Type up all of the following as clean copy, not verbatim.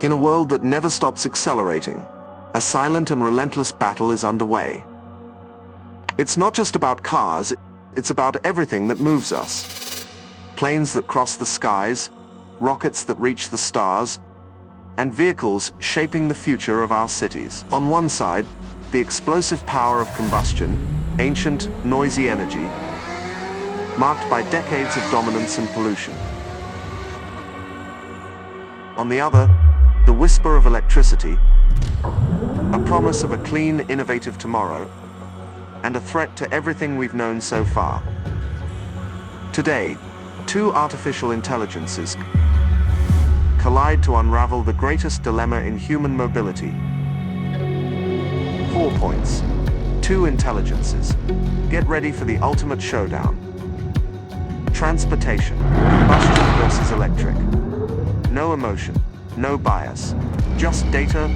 In a world that never stops accelerating, a silent and relentless battle is underway. It's not just about cars, it's about everything that moves us. Planes that cross the skies, rockets that reach the stars, and vehicles shaping the future of our cities. On one side, the explosive power of combustion, ancient, noisy energy, marked by decades of dominance and pollution. On the other, the whisper of electricity, a promise of a clean, innovative tomorrow, and a threat to everything we've known so far. Today, two artificial intelligences collide to unravel the greatest dilemma in human mobility. 4 points. Two intelligences. Get ready for the ultimate showdown. Transportation. Combustion versus electric. No emotion, no bias. Just data,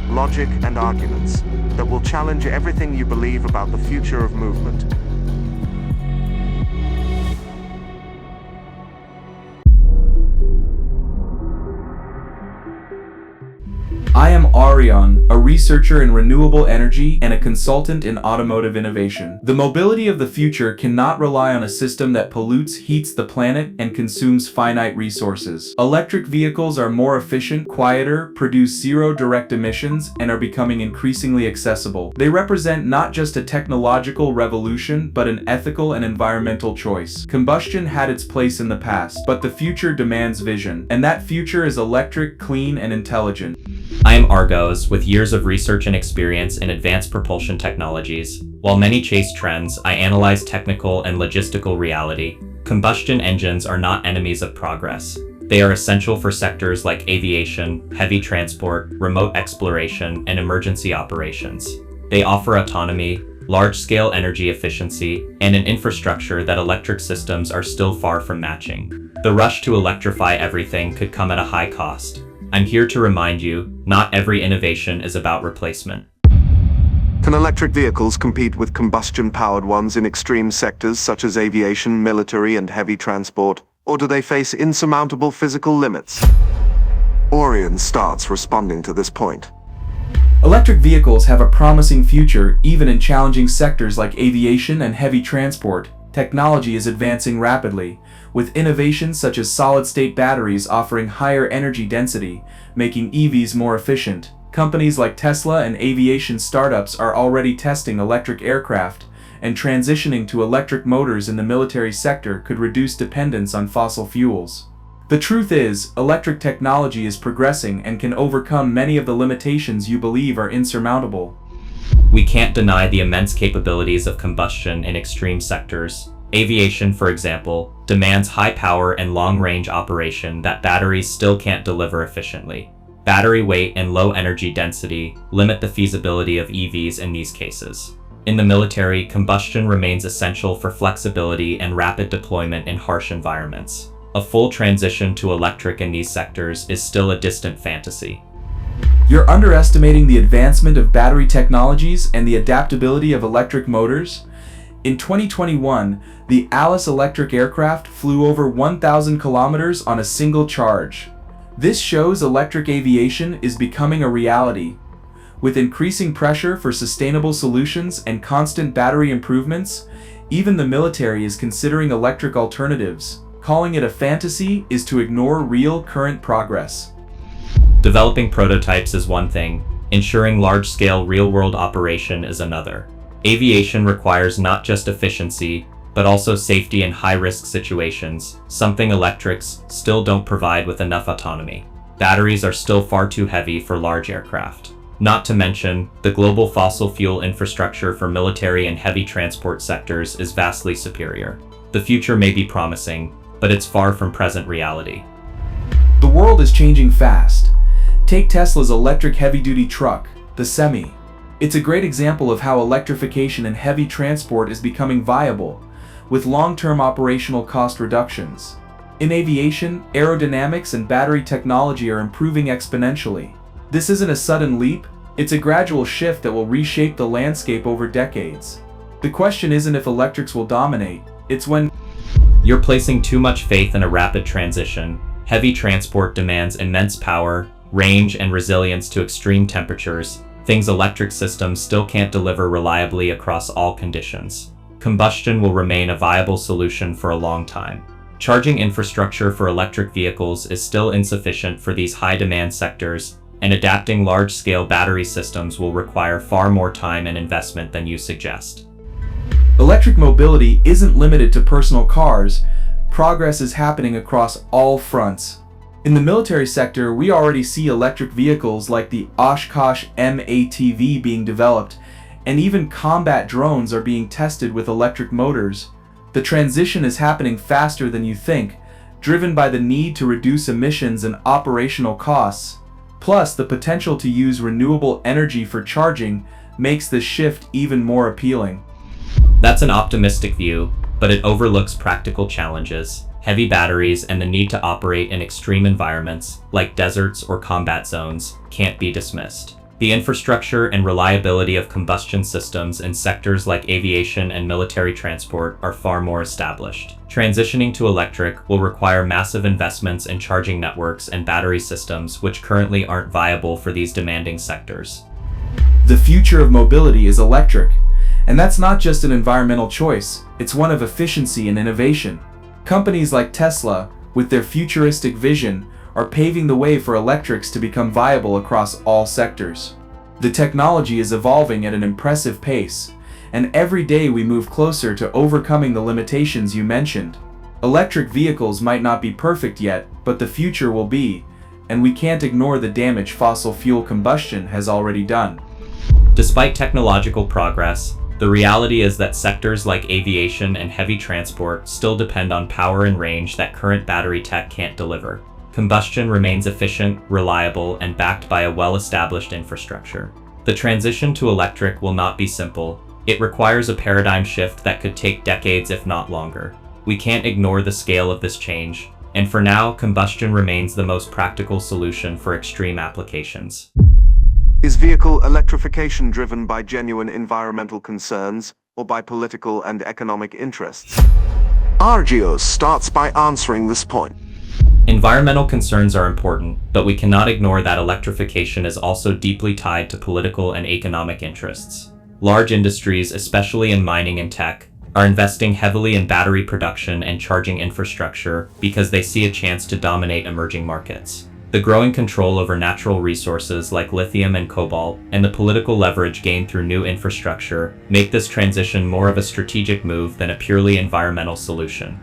logic, and arguments that will challenge everything you believe about the future of movement. I am Arion, a researcher in renewable energy and a consultant in automotive innovation. The mobility of the future cannot rely on a system that pollutes, heats the planet, and consumes finite resources. Electric vehicles are more efficient, quieter, produce zero direct emissions, and are becoming increasingly accessible. They represent not just a technological revolution, but an ethical and environmental choice. Combustion had its place in the past, but the future demands vision, and that future is electric, clean, and intelligent. I am Argos, with years of research and experience in advanced propulsion technologies. While many chase trends, I analyze technical and logistical reality. Combustion engines are not enemies of progress. They are essential for sectors like aviation, heavy transport, remote exploration, and emergency operations. They offer autonomy, large-scale energy efficiency, and an infrastructure that electric systems are still far from matching. The rush to electrify everything could come at a high cost. I'm here to remind you, not every innovation is about replacement. Can electric vehicles compete with combustion-powered ones in extreme sectors such as aviation, military, and heavy transport? Or do they face insurmountable physical limits? Orion starts responding to this point. Electric vehicles have a promising future even in challenging sectors like aviation and heavy transport. Technology is advancing rapidly, with innovations such as solid-state batteries offering higher energy density, making EVs more efficient. Companies like Tesla and aviation startups are already testing electric aircraft, and transitioning to electric motors in the military sector could reduce dependence on fossil fuels. The truth is, electric technology is progressing and can overcome many of the limitations you believe are insurmountable. We can't deny the immense capabilities of combustion in extreme sectors. Aviation, for example, demands high power and long-range operation that batteries still can't deliver efficiently. Battery weight and low energy density limit the feasibility of EVs in these cases. In the military, combustion remains essential for flexibility and rapid deployment in harsh environments. A full transition to electric in these sectors is still a distant fantasy. You're underestimating the advancement of battery technologies and the adaptability of electric motors. In 2021, the Alice electric aircraft flew over 1,000 kilometers on a single charge. This shows electric aviation is becoming a reality. With increasing pressure for sustainable solutions and constant battery improvements, even the military is considering electric alternatives. Calling it a fantasy is to ignore real current progress. Developing prototypes is one thing, ensuring large-scale real-world operation is another. Aviation requires not just efficiency, but also safety in high-risk situations, something electrics still don't provide with enough autonomy. Batteries are still far too heavy for large aircraft. Not to mention, the global fossil fuel infrastructure for military and heavy transport sectors is vastly superior. The future may be promising, but it's far from present reality. The world is changing fast. Take Tesla's electric heavy-duty truck, the Semi. It's a great example of how electrification in heavy transport is becoming viable, with long-term operational cost reductions. In aviation, aerodynamics and battery technology are improving exponentially. This isn't a sudden leap, it's a gradual shift that will reshape the landscape over decades. The question isn't if electrics will dominate, it's when. You're placing too much faith in a rapid transition. Heavy transport demands immense power, range, and resilience to extreme temperatures, things electric systems still can't deliver reliably across all conditions. Combustion will remain a viable solution for a long time. Charging infrastructure for electric vehicles is still insufficient for these high-demand sectors, and adapting large-scale battery systems will require far more time and investment than you suggest. Electric mobility isn't limited to personal cars. Progress is happening across all fronts. In the military sector, we already see electric vehicles like the Oshkosh MATV being developed, and even combat drones are being tested with electric motors. The transition is happening faster than you think, driven by the need to reduce emissions and operational costs. Plus, the potential to use renewable energy for charging makes this shift even more appealing. That's an optimistic view, but it overlooks practical challenges. Heavy batteries and the need to operate in extreme environments, like deserts or combat zones, can't be dismissed. The infrastructure and reliability of combustion systems in sectors like aviation and military transport are far more established. Transitioning to electric will require massive investments in charging networks and battery systems, which currently aren't viable for these demanding sectors. The future of mobility is electric, and that's not just an environmental choice, it's one of efficiency and innovation. Companies like Tesla, with their futuristic vision, are paving the way for electrics to become viable across all sectors. The technology is evolving at an impressive pace, and every day we move closer to overcoming the limitations you mentioned. Electric vehicles might not be perfect yet, but the future will be, and we can't ignore the damage fossil fuel combustion has already done. Despite technological progress, the reality is that sectors like aviation and heavy transport still depend on power and range that current battery tech can't deliver. Combustion remains efficient, reliable, and backed by a well-established infrastructure. The transition to electric will not be simple. It requires a paradigm shift that could take decades if not longer. We can't ignore the scale of this change, and for now, combustion remains the most practical solution for extreme applications. Is vehicle electrification driven by genuine environmental concerns or by political and economic interests? Argios starts by answering this point. Environmental concerns are important, but we cannot ignore that electrification is also deeply tied to political and economic interests. Large industries, especially in mining and tech, are investing heavily in battery production and charging infrastructure because they see a chance to dominate emerging markets. The growing control over natural resources like lithium and cobalt, and the political leverage gained through new infrastructure, make this transition more of a strategic move than a purely environmental solution.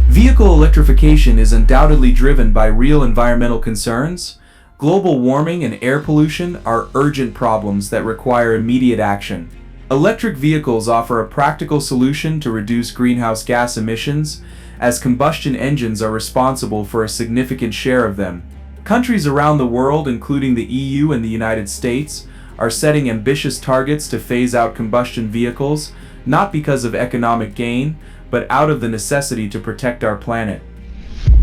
Vehicle electrification is undoubtedly driven by real environmental concerns. Global warming and air pollution are urgent problems that require immediate action. Electric vehicles offer a practical solution to reduce greenhouse gas emissions, as combustion engines are responsible for a significant share of them. Countries around the world, including the EU and the United States, are setting ambitious targets to phase out combustion vehicles, not because of economic gain, but out of the necessity to protect our planet.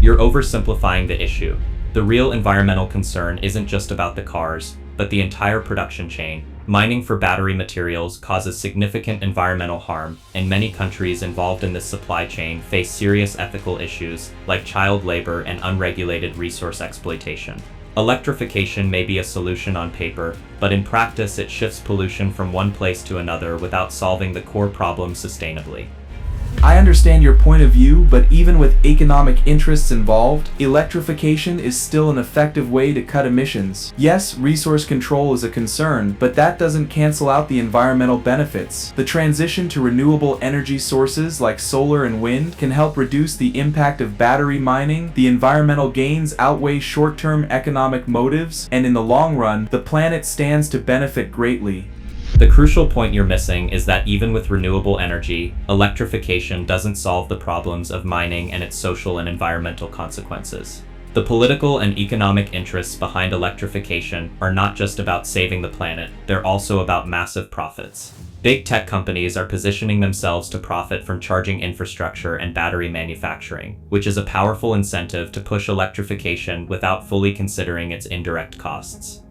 You're oversimplifying the issue. The real environmental concern isn't just about the cars, but the entire production chain. Mining for battery materials causes significant environmental harm, and many countries involved in this supply chain face serious ethical issues like child labor and unregulated resource exploitation. Electrification may be a solution on paper, but in practice it shifts pollution from one place to another without solving the core problem sustainably. I understand your point of view, but even with economic interests involved, electrification is still an effective way to cut emissions. Yes, resource control is a concern, but that doesn't cancel out the environmental benefits. The transition to renewable energy sources like solar and wind can help reduce the impact of battery mining. The environmental gains outweigh short-term economic motives, and in the long run, the planet stands to benefit greatly. The crucial point you're missing is that even with renewable energy, electrification doesn't solve the problems of mining and its social and environmental consequences. The political and economic interests behind electrification are not just about saving the planet, they're also about massive profits. Big tech companies are positioning themselves to profit from charging infrastructure and battery manufacturing, which is a powerful incentive to push electrification without fully considering its indirect costs.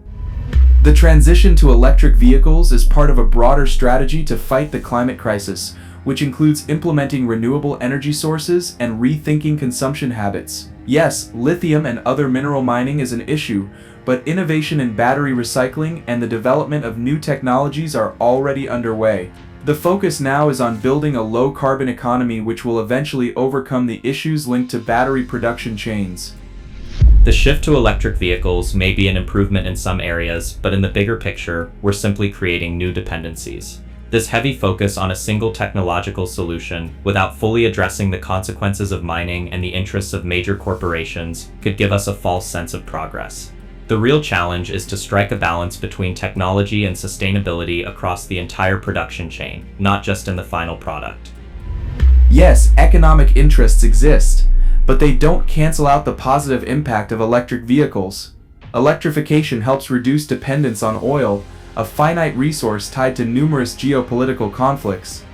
The transition to electric vehicles is part of a broader strategy to fight the climate crisis, which includes implementing renewable energy sources and rethinking consumption habits. Yes, lithium and other mineral mining is an issue, but innovation in battery recycling and the development of new technologies are already underway. The focus now is on building a low-carbon economy which will eventually overcome the issues linked to battery production chains. The shift to electric vehicles may be an improvement in some areas, but in the bigger picture, we're simply creating new dependencies. This heavy focus on a single technological solution, without fully addressing the consequences of mining and the interests of major corporations, could give us a false sense of progress. The real challenge is to strike a balance between technology and sustainability across the entire production chain, not just in the final product. Yes, economic interests exist, but they don't cancel out the positive impact of electric vehicles. Electrification helps reduce dependence on oil, a finite resource tied to numerous geopolitical conflicts.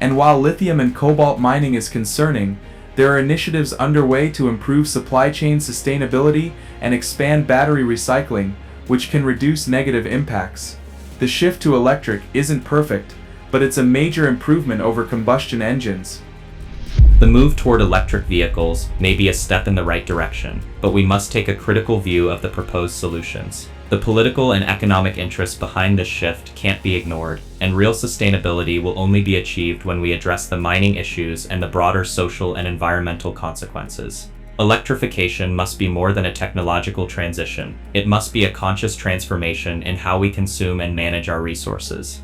And while lithium and cobalt mining is concerning, there are initiatives underway to improve supply chain sustainability and expand battery recycling, which can reduce negative impacts. The shift to electric isn't perfect, but it's a major improvement over combustion engines. The move toward electric vehicles may be a step in the right direction, but we must take a critical view of the proposed solutions. The political and economic interests behind this shift can't be ignored, and real sustainability will only be achieved when we address the mining issues and the broader social and environmental consequences. Electrification must be more than a technological transition. It must be a conscious transformation in how we consume and manage our resources.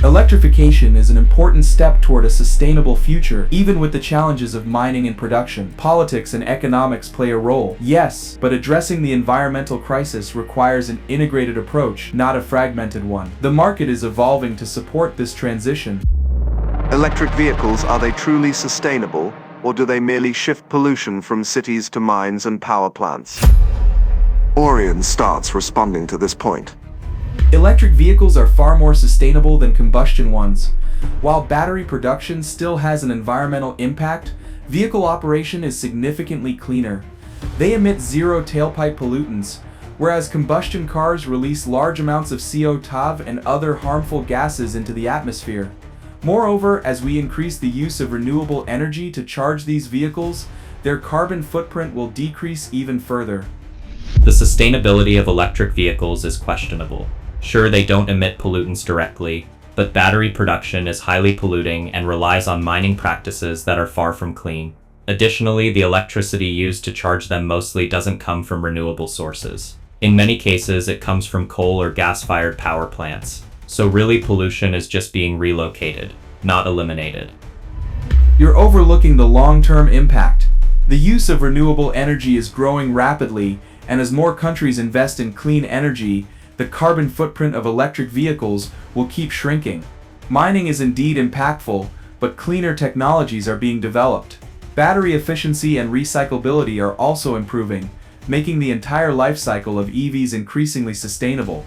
Electrification is an important step toward a sustainable future, even with the challenges of mining and production. Politics and economics play a role, yes, but addressing the environmental crisis requires an integrated approach, not a fragmented one. The market is evolving to support this transition. Electric vehicles, are they truly sustainable, or do they merely shift pollution from cities to mines and power plants? Orion starts responding to this point. Electric vehicles are far more sustainable than combustion ones. While battery production still has an environmental impact, vehicle operation is significantly cleaner. They emit zero tailpipe pollutants, whereas combustion cars release large amounts of CO2 and other harmful gases into the atmosphere. Moreover, as we increase the use of renewable energy to charge these vehicles, their carbon footprint will decrease even further. The sustainability of electric vehicles is questionable. Sure, they don't emit pollutants directly, but battery production is highly polluting and relies on mining practices that are far from clean. Additionally, the electricity used to charge them mostly doesn't come from renewable sources. In many cases, it comes from coal or gas-fired power plants. So really, pollution is just being relocated, not eliminated. You're overlooking the long-term impact. The use of renewable energy is growing rapidly, and as more countries invest in clean energy, the carbon footprint of electric vehicles will keep shrinking. Mining is indeed impactful, but cleaner technologies are being developed. Battery efficiency and recyclability are also improving, making the entire life cycle of EVs increasingly sustainable.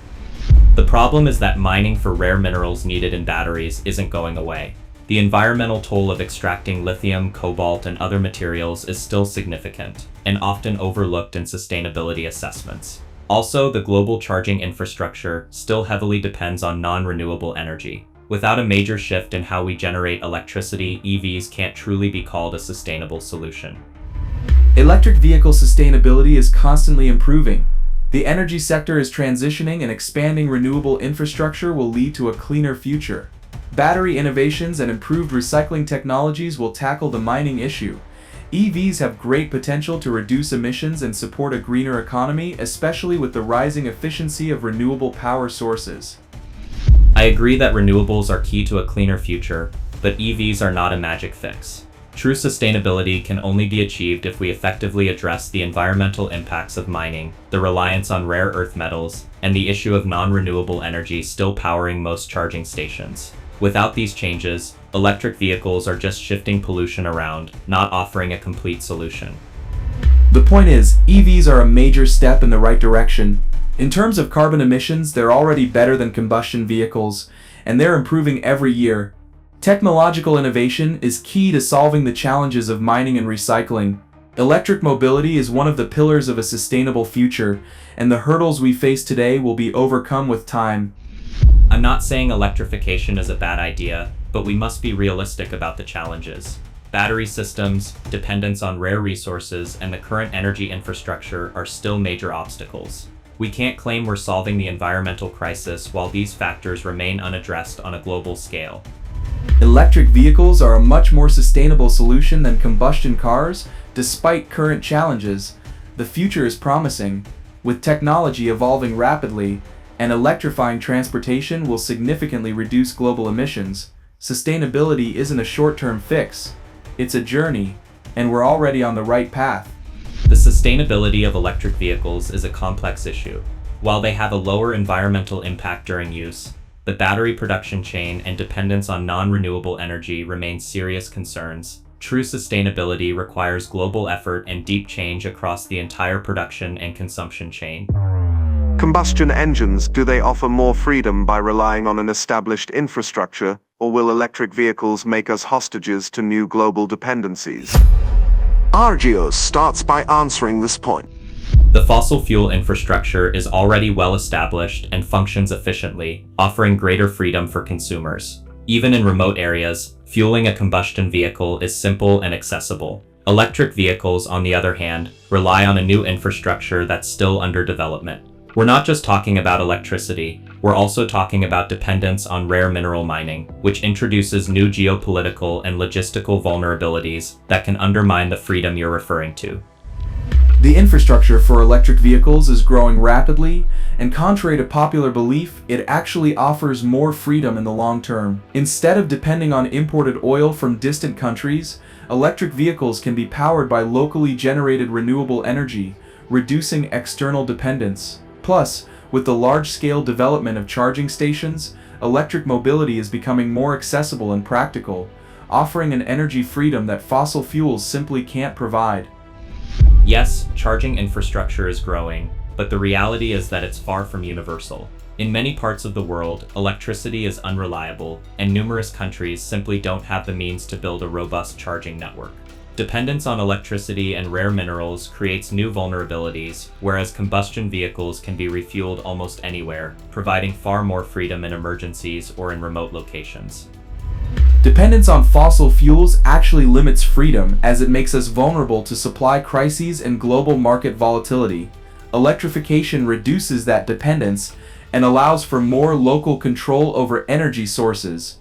The problem is that mining for rare minerals needed in batteries isn't going away. The environmental toll of extracting lithium, cobalt, and other materials is still significant, and often overlooked in sustainability assessments. Also, the global charging infrastructure still heavily depends on non-renewable energy. Without a major shift in how we generate electricity, EVs can't truly be called a sustainable solution. Electric vehicle sustainability is constantly improving. The energy sector is transitioning, and expanding renewable infrastructure will lead to a cleaner future. Battery innovations and improved recycling technologies will tackle the mining issue. EVs have great potential to reduce emissions and support a greener economy, especially with the rising efficiency of renewable power sources. I agree that renewables are key to a cleaner future, but EVs are not a magic fix. True sustainability can only be achieved if we effectively address the environmental impacts of mining, the reliance on rare earth metals, and the issue of non-renewable energy still powering most charging stations. Without these changes, electric vehicles are just shifting pollution around, not offering a complete solution. The point is, EVs are a major step in the right direction. In terms of carbon emissions, they're already better than combustion vehicles, and they're improving every year. Technological innovation is key to solving the challenges of mining and recycling. Electric mobility is one of the pillars of a sustainable future, and the hurdles we face today will be overcome with time. I'm not saying electrification is a bad idea, but we must be realistic about the challenges. Battery systems, dependence on rare resources, and the current energy infrastructure are still major obstacles. We can't claim we're solving the environmental crisis while these factors remain unaddressed on a global scale. Electric vehicles are a much more sustainable solution than combustion cars, despite current challenges. The future is promising, with technology evolving rapidly, and electrifying transportation will significantly reduce global emissions. Sustainability isn't a short-term fix, it's a journey, and we're already on the right path. The sustainability of electric vehicles is a complex issue. While they have a lower environmental impact during use, the battery production chain and dependence on non-renewable energy remain serious concerns. True sustainability requires global effort and deep change across the entire production and consumption chain. Combustion engines, do they offer more freedom by relying on an established infrastructure, or will electric vehicles make us hostages to new global dependencies? Argios starts by answering this point. The fossil fuel infrastructure is already well established and functions efficiently, offering greater freedom for consumers. Even in remote areas, fueling a combustion vehicle is simple and accessible. Electric vehicles, on the other hand, rely on a new infrastructure that's still under development. We're not just talking about electricity, we're also talking about dependence on rare mineral mining, which introduces new geopolitical and logistical vulnerabilities that can undermine the freedom you're referring to. The infrastructure for electric vehicles is growing rapidly, and contrary to popular belief, it actually offers more freedom in the long term. Instead of depending on imported oil from distant countries, electric vehicles can be powered by locally generated renewable energy, reducing external dependence. Plus, with the large-scale development of charging stations, electric mobility is becoming more accessible and practical, offering an energy freedom that fossil fuels simply can't provide. Yes, charging infrastructure is growing, but the reality is that it's far from universal. In many parts of the world, electricity is unreliable, and numerous countries simply don't have the means to build a robust charging network. Dependence on electricity and rare minerals creates new vulnerabilities, whereas combustion vehicles can be refueled almost anywhere, providing far more freedom in emergencies or in remote locations. Dependence on fossil fuels actually limits freedom, as it makes us vulnerable to supply crises and global market volatility. Electrification reduces that dependence and allows for more local control over energy sources.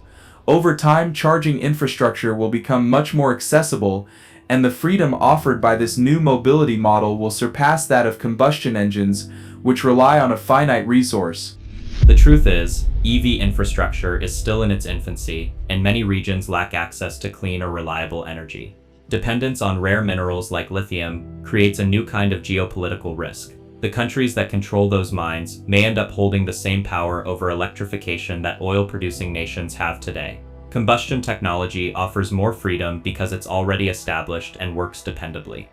Over time, charging infrastructure will become much more accessible, and the freedom offered by this new mobility model will surpass that of combustion engines, which rely on a finite resource. The truth is, EV infrastructure is still in its infancy, and many regions lack access to clean or reliable energy. Dependence on rare minerals like lithium creates a new kind of geopolitical risk. The countries that control those mines may end up holding the same power over electrification that oil-producing nations have today. Combustion technology offers more freedom because it's already established and works dependably.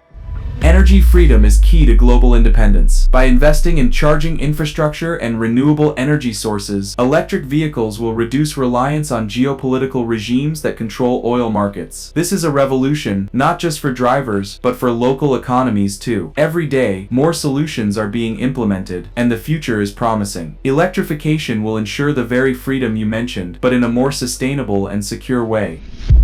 Energy freedom is key to global independence. By investing in charging infrastructure and renewable energy sources, electric vehicles will reduce reliance on geopolitical regimes that control oil markets. This is a revolution, not just for drivers, but for local economies too. Every day, more solutions are being implemented, and the future is promising. Electrification will ensure the very freedom you mentioned, but in a more sustainable and secure way.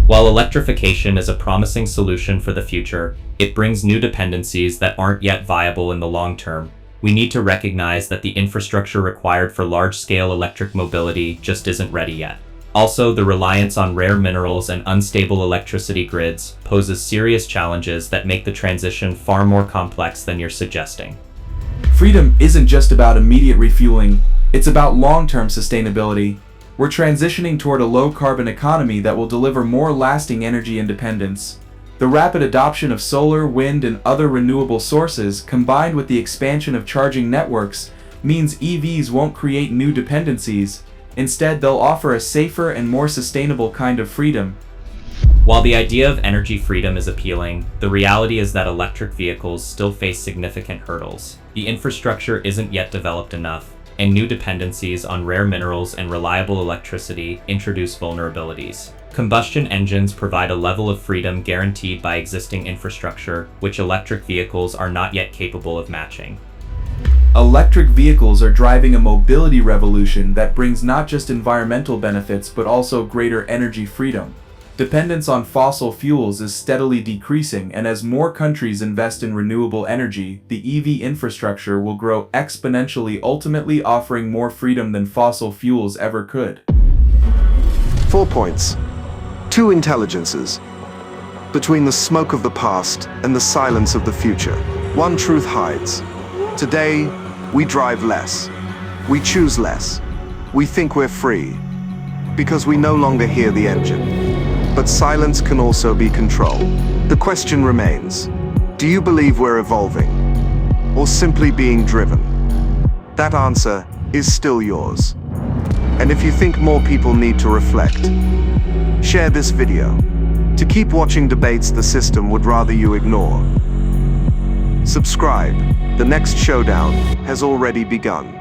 While electrification is a promising solution for the future, it brings new dependencies that aren't yet viable in the long term. We need to recognize that the infrastructure required for large-scale electric mobility just isn't ready yet. Also, the reliance on rare minerals and unstable electricity grids poses serious challenges that make the transition far more complex than you're suggesting. Freedom isn't just about immediate refueling, it's about long-term sustainability. We're transitioning toward a low-carbon economy that will deliver more lasting energy independence. The rapid adoption of solar, wind, and other renewable sources, combined with the expansion of charging networks, means EVs won't create new dependencies. Instead, they'll offer a safer and more sustainable kind of freedom. While the idea of energy freedom is appealing, the reality is that electric vehicles still face significant hurdles. The infrastructure isn't yet developed enough, and new dependencies on rare minerals and reliable electricity introduce vulnerabilities. Combustion engines provide a level of freedom guaranteed by existing infrastructure, which electric vehicles are not yet capable of matching. Electric vehicles are driving a mobility revolution that brings not just environmental benefits but also greater energy freedom. Dependence on fossil fuels is steadily decreasing, and as more countries invest in renewable energy, the EV infrastructure will grow exponentially, ultimately offering more freedom than fossil fuels ever could. 4 points. 2 intelligences. Between the smoke of the past and the silence of the future, one truth hides. Today, we drive less. We choose less. We think we're free, because we no longer hear the engine. But silence can also be control. The question remains, do you believe we're evolving, or simply being driven? That answer is still yours. And if you think more people need to reflect, share this video to keep watching debates the system would rather you ignore. Subscribe. The next showdown has already begun.